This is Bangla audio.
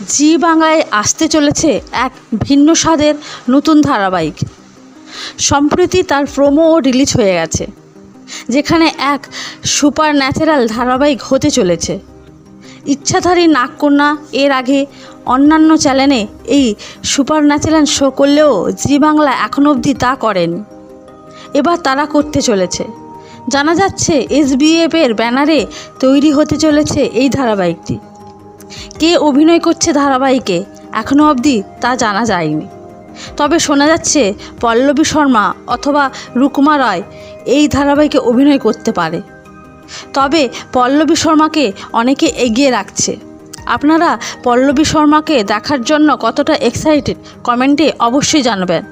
জি বাংলায় আসতে চলেছে এক ভিন্ন স্বাদের নতুন ধারাবাহিক। সম্প্রতি তার প্রোমোও রিলিজ হয়ে গেছে, যেখানে এক সুপার ন্যাচারাল ধারাবাহিক হতে চলেছে। ইচ্ছাধারী নাগকন্যা এর আগে অন্যান্য চ্যানেলে এই সুপার ন্যাচারাল শো করলেও জি বাংলা এখনও অবধি তা করেনি। এবার তারা করতে চলেছে। জানা যাচ্ছে SBF এর ব্যানারে তৈরি হতে চলেছে এই ধারাবাহিকটি। কে অভিনয় করছে ধারাবাহিকে এখনও অবধি তা জানা যায়নি, তবে শোনা যাচ্ছে পল্লবী শর্মা অথবা রুকমা রয় এই ধারাবাহিকে অভিনয় করতে পারে। তবে পল্লবী শর্মাকে অনেকে এগিয়ে রাখছে। আপনারা পল্লবী শর্মাকে দেখার জন্য কতটা এক্সাইটেড কমেন্টে অবশ্যই জানাবেন।